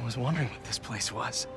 was wondering what this place was.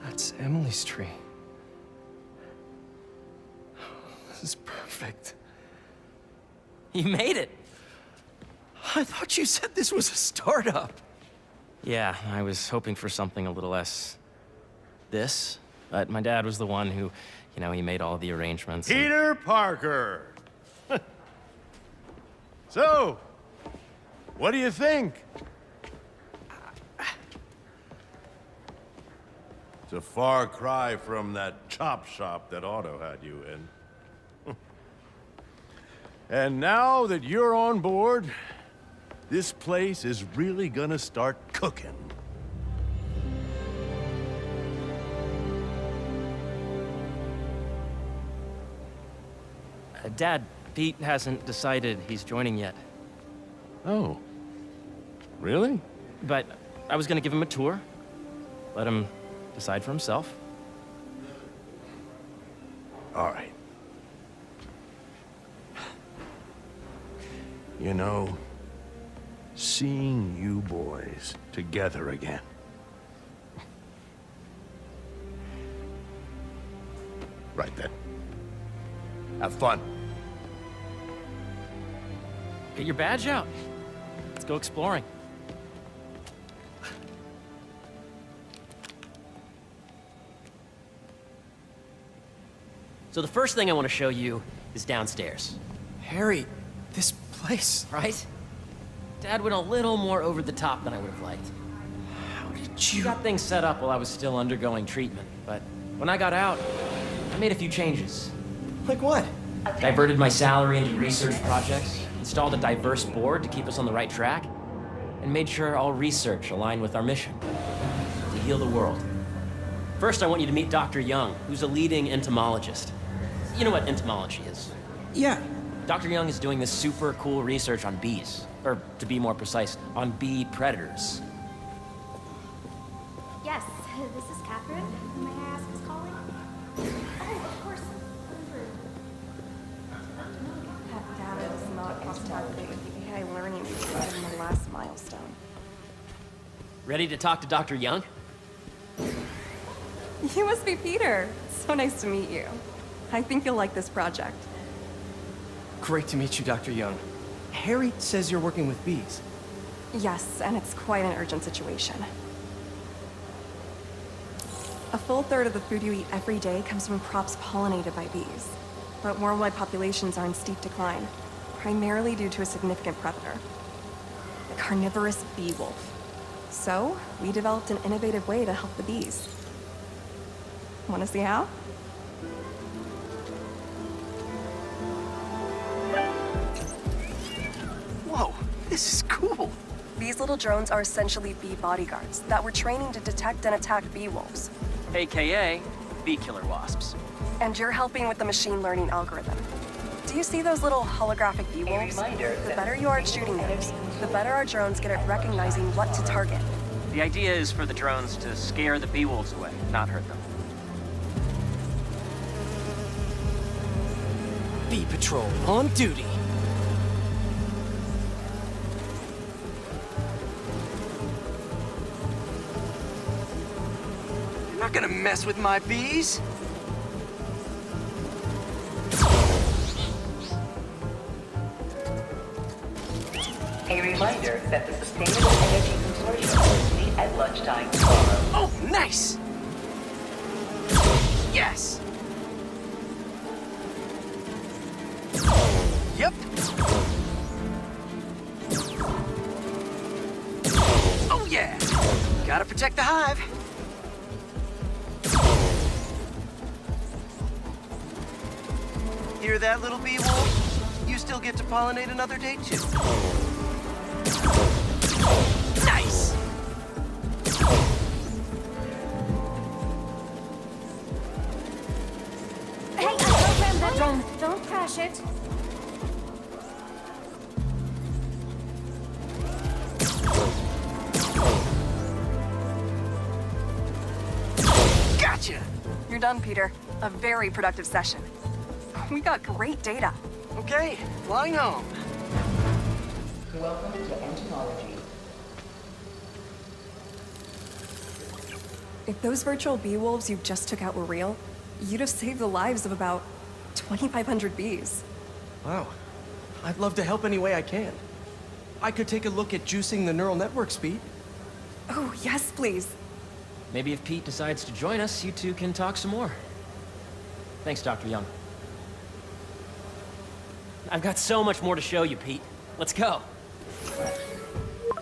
That's Emily's tree. This is perfect. You made it! I thought you said this was a startup. Yeah, I was hoping for something a little less... this. But my dad was the one who, he made all the arrangements. Peter Parker! So, what do you think? It's a far cry from that chop shop that Otto had you in. And now that you're on board, this place is really gonna start cooking. Dad, Pete hasn't decided he's joining yet. Oh. Really? But I was gonna give him a tour. Let him decide for himself. All right. You know, seeing you boys together again. Right then. Have fun. Get your badge out. Let's go exploring. So the first thing I want to show you is downstairs. Harry, this place. Right? Dad went a little more over the top than I would have liked. How did He you... got things set up while I was still undergoing treatment, but when I got out, I made a few changes. Like what? Diverted my salary into research projects, installed a diverse board to keep us on the right track, and made sure all research aligned with our mission, to heal the world. First, I want you to meet Dr. Young, who's a leading entomologist. You know what entomology is? Yeah. Dr. Young is doing this super cool research on bees, or to be more precise, on bee predators. Yes, this is Catherine. May I ask who's calling? Oh, of course. That data does not cross-tabulate with the AI learning we provided in the last milestone. Ready to talk to Dr. Young? You must be Peter. So nice to meet you. I think you'll like this project. Great to meet you, Dr. Young. Harry says you're working with bees. Yes, and it's quite an urgent situation. A full third of the food you eat every day comes from crops pollinated by bees. But worldwide populations are in steep decline, primarily due to a significant predator, the carnivorous bee wolf. So, we developed an innovative way to help the bees. Want to see how? Whoa, this is cool. These little drones are essentially bee bodyguards that we're training to detect and attack bee wolves. AKA bee killer wasps. And you're helping with the machine learning algorithm. Do you see those little holographic bee wolves? The better you are at shooting those, the better our drones get at recognizing what to target. The idea is for the drones to scare the bee wolves away, not hurt them. Bee Patrol on duty. You're not gonna mess with my bees. A reminder that the Sustainable Energy Consortium will meet at lunchtime tomorrow. Oh, nice! Yes! Yep. Oh, yeah! Gotta protect the hive. Hear that, little bee wolf? You still get to pollinate another day, too. Nice! crash it. Gotcha! You're done, Peter. A very productive session. We got great data. Okay, flying home. Welcome to entomology. If those virtual bee wolves you just took out were real, you'd have saved the lives of about 2,500 bees. Wow. I'd love to help any way I can. I could take a look at juicing the neural network speed. Oh, yes, please. Maybe if Pete decides to join us, you two can talk some more. Thanks, Dr. Young. I've got so much more to show you, Pete. Let's go. The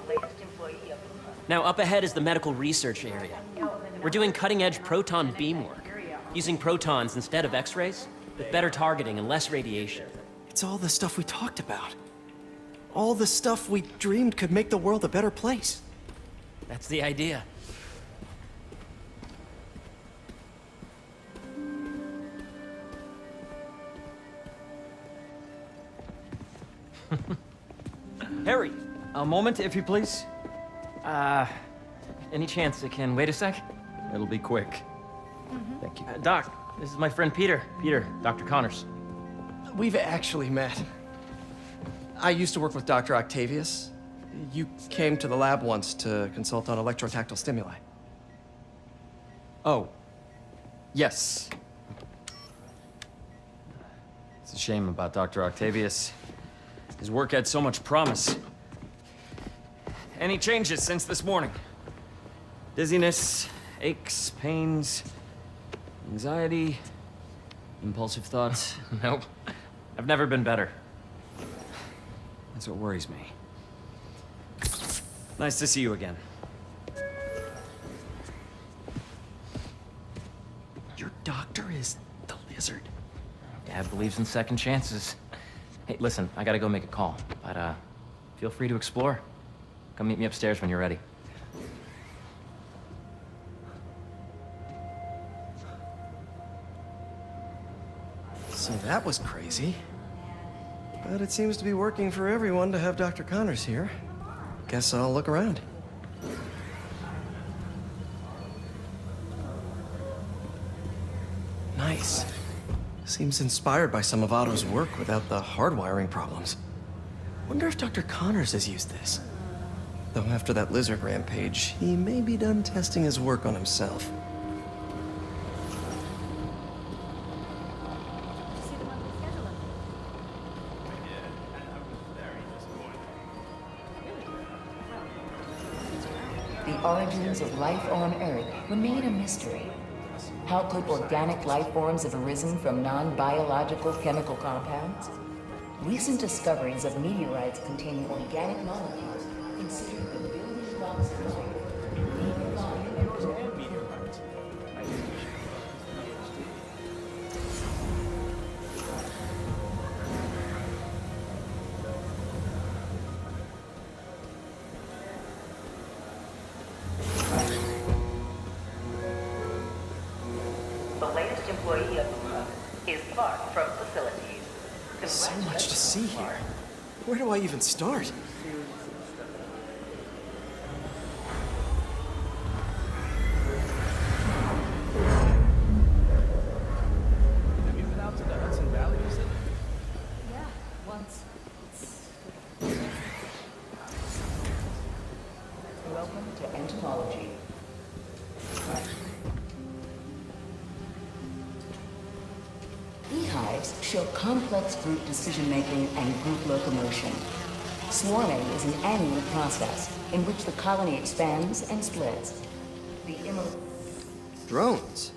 latest employee of the month. Now, up ahead is the medical research area. We're doing cutting-edge proton beam work, using protons instead of X-rays, with better targeting and less radiation. It's all the stuff we talked about. All the stuff we dreamed could make the world a better place. That's the idea. Harry, A moment, if you please. any chance it can wait a sec? It'll be quick. Thank you. Doc, this is my friend Peter. Peter, Dr. Connors. We've actually met. I used to work with Dr. Octavius. You came to the lab once to consult on electrotactile stimuli. Oh. Yes. It's a shame about Dr. Octavius. His work had so much promise. Any changes since this morning? Dizziness, aches, pains, anxiety, impulsive thoughts. Nope. I've never been better. That's what worries me. Nice to see you again. Your doctor is the lizard. Dad believes in second chances. Hey, listen, I gotta go make a call, but feel free to explore. Come meet me upstairs when you're ready. So that was crazy. But it seems to be working for everyone to have Dr. Connors here. Guess I'll look around. Nice. Seems inspired by some of Otto's work without the hardwiring problems. Wonder if Dr. Connors has used this. Though after that lizard rampage, he may be done testing his work on himself. See the monthly schedule up The origins of life on Earth remain a mystery. How could organic life forms have arisen from non-biological chemical compounds? Recent discoveries of meteorites containing organic molecules considered the building blocks of life. The latest employee of the month is Clark from facilities. So much to see here. Where do I even start? Have you been out to the Hudson Valley, you said? Yeah, once. Welcome to entomology. Beehives show complex group decision-making and group locomotion. Swarming is an annual process in which the colony expands and splits. The Drones.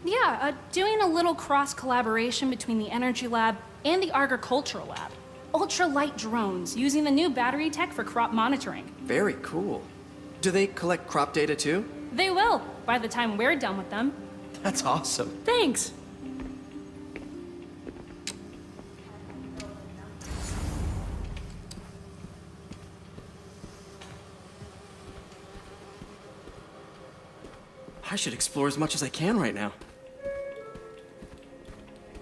Yeah, doing a little cross-collaboration between the Energy Lab and the Agricultural Lab. Ultralight drones using the new battery tech for crop monitoring. Very cool. Do they collect crop data too? They will, by the time we're done with them. That's awesome. Thanks! I should explore as much as I can right now.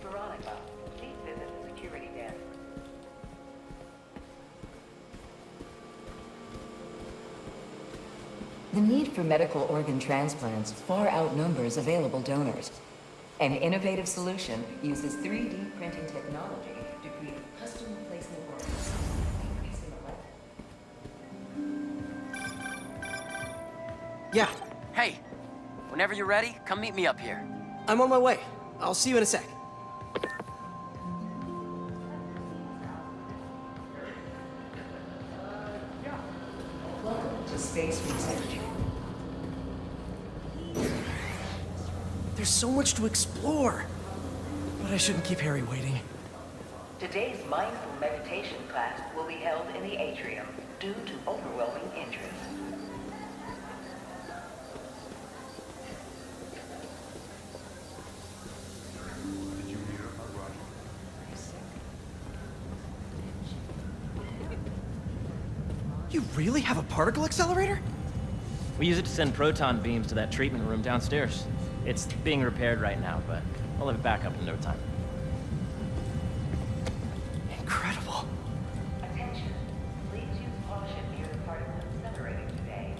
Veronica, medical organ transplants far outnumbers available donors. An innovative solution uses 3D printing technology to create custom replacement organs, increasing the life. Yeah, Hey, whenever you're ready, come meet me up here. I'm on my way. I'll see you in a sec. Welcome to Space Research. There's so much to explore. But I shouldn't keep Harry waiting. Today's mindful meditation class will be held in the atrium due to overwhelming interest. You really have a particle accelerator? We use it to send proton beams to that treatment room downstairs. It's being repaired right now, but I'll have it back up in no time. Incredible. Attention. Please use caution near the particle accelerator today.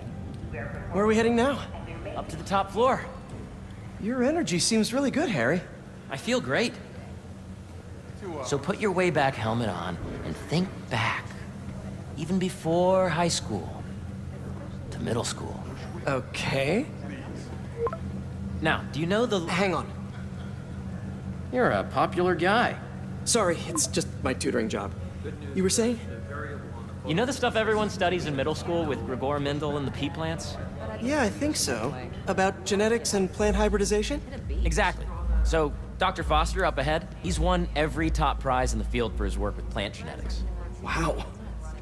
We are Where are we heading now? and there may Up to the top floor. Your energy seems really good, Harry. I feel great. So put your way back helmet on and think back. Even before high school. To middle school. Okay. Now, do you know the... Hang on. You're a popular guy. Sorry, it's just my tutoring job. You were saying? You know the stuff everyone studies in middle school with Gregor Mendel and the pea plants? Yeah, I think so. About genetics and plant hybridization? Exactly. So, Dr. Foster up ahead, he's won every top prize in the field for his work with plant genetics. Wow.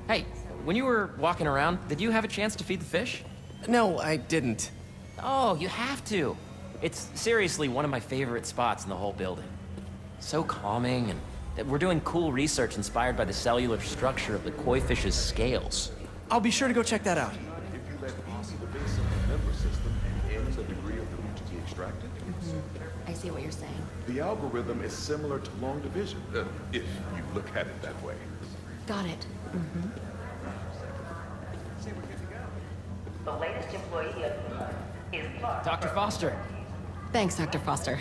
Hey, when you were walking around, did you have a chance to feed the fish? No, I didn't. Oh, you have to. It's seriously one of my favorite spots in the whole building. So calming, and that we're doing cool research inspired by the cellular structure of the koi fish's scales. I'll be sure to go check that out. If you let easy the base of the member system and end the degree of the root to be extracted, I see what you're saying. the algorithm is similar to long division, if you look at it that way. Got it. The latest employee of the month is Clark. Dr. Foster. Thanks, Dr. Foster.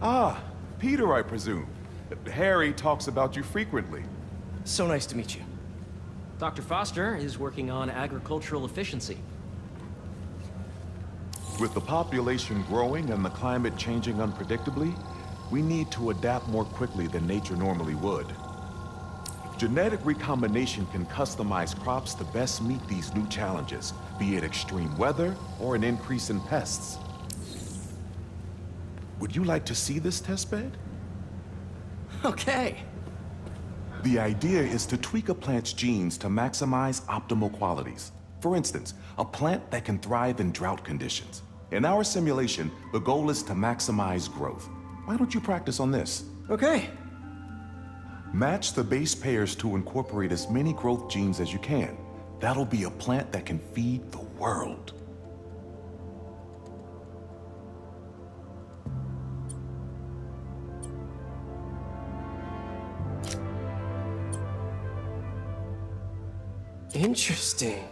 Ah, Peter, I presume. Harry talks about you frequently. So nice to meet you. Dr. Foster is working on agricultural efficiency. With the population growing and the climate changing unpredictably, we need to adapt more quickly than nature normally would. Genetic recombination can customize crops to best meet these new challenges, be it extreme weather or an increase in pests. Would you like to see this testbed? Okay. The idea is to tweak a plant's genes to maximize optimal qualities. For instance, a plant that can thrive in drought conditions. In our simulation, the goal is to maximize growth. Why don't you practice on this? Okay. Match the base pairs to incorporate as many growth genes as you can. That'll be a plant that can feed the world. Interesting.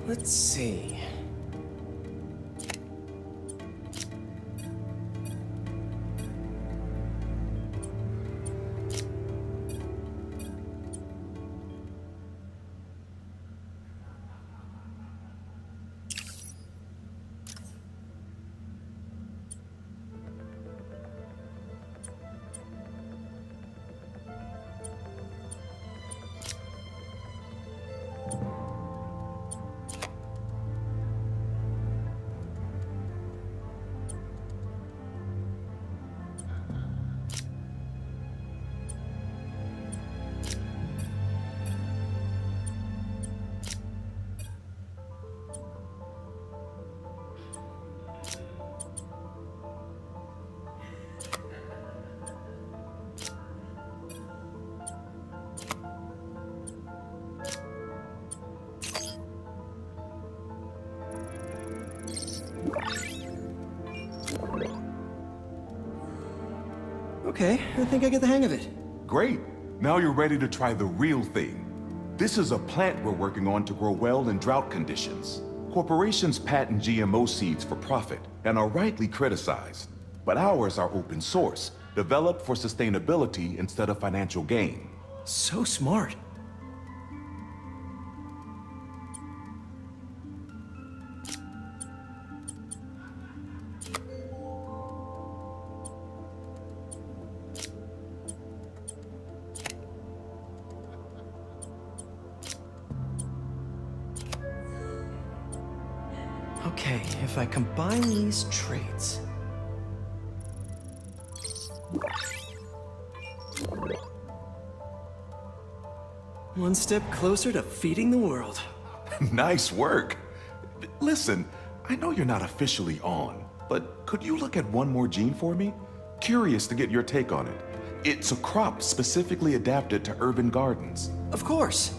Let's see. Okay, I think I get the hang of it. Great. Now you're ready to try the real thing. This is a plant we're working on to grow well in drought conditions. Corporations patent GMO seeds for profit and are rightly criticized. But ours are open source, developed for sustainability instead of financial gain. So smart. Okay, if I combine these traits... One step closer to feeding the world. Nice work. Listen, I know you're not officially on, but could you look at one more gene for me? Curious to get your take on it. It's a crop specifically adapted to urban gardens. Of course.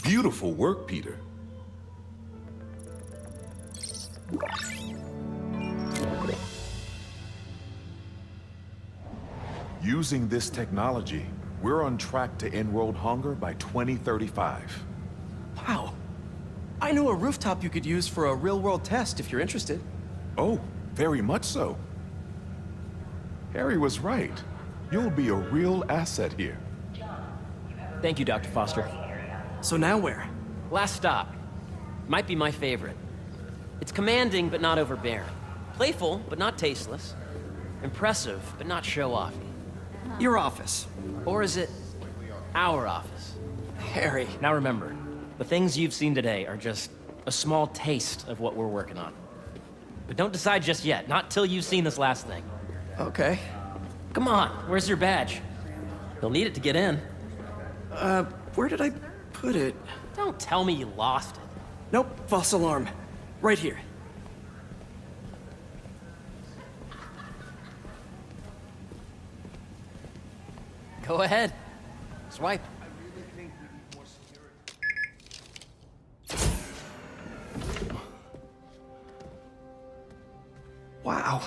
Beautiful work, Peter. Using this technology, we're on track to end world hunger by 2035. Wow. I know a rooftop you could use for a real-world test if you're interested. Oh, very much so. Harry was right. You'll be a real asset here. Thank you, Dr. Foster. So now where? Last stop. Might be my favorite. It's commanding, but not overbearing. Playful, but not tasteless. Impressive, but not show-offy. Your office. Or is it our office? Harry. Now remember, the things you've seen today are just a small taste of what we're working on. But don't decide just yet, not till you've seen this last thing. Okay. Come on, where's your badge? You'll need it to get in. Where did I put it? Don't tell me you lost it. Nope, false alarm. Right here. Go ahead. Swipe. Wow.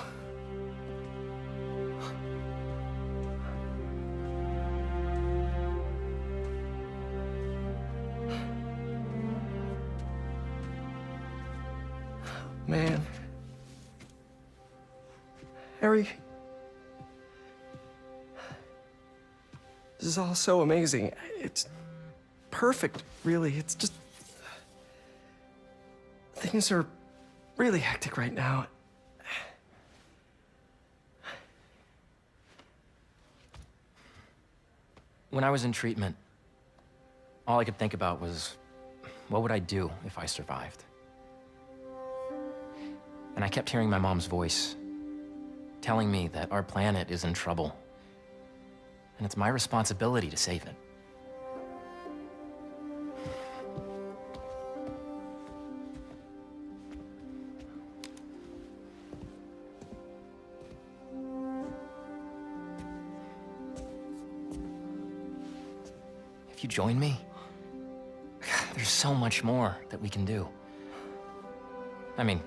man. Harry. This is all so amazing. It's perfect, really. It's just... Things are really hectic right now. When I was in treatment, all I could think about was, what would I do if I survived? And I kept hearing my mom's voice, telling me that our planet is in trouble, and it's my responsibility to save it. If you join me, there's so much more that we can do. I mean,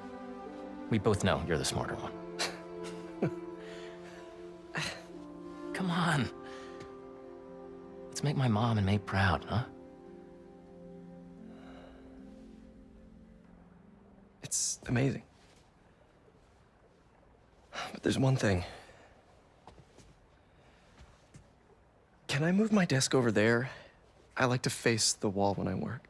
we both know you're the smarter one. Come on. Let's make my mom and May proud, huh? It's amazing. But there's one thing. Can I move my desk over there? I like to face the wall when I work.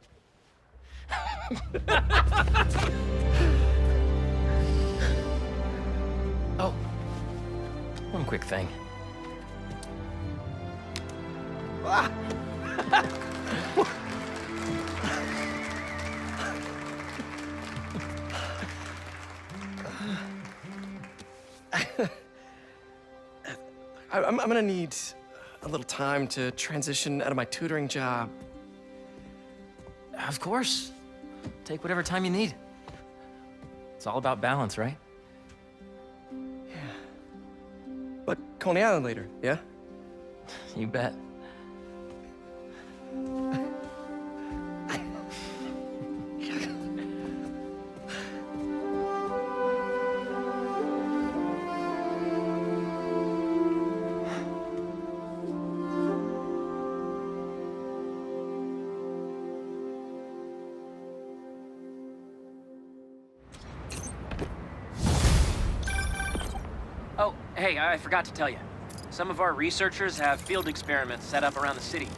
Oh, one quick thing. I'm gonna need a little time to transition out of my tutoring job. Of course. Take whatever time you need. It's all about balance, right? But Coney Island later, yeah? You bet. Oh, hey, I forgot to tell you. Some of our researchers have field experiments set up around the city.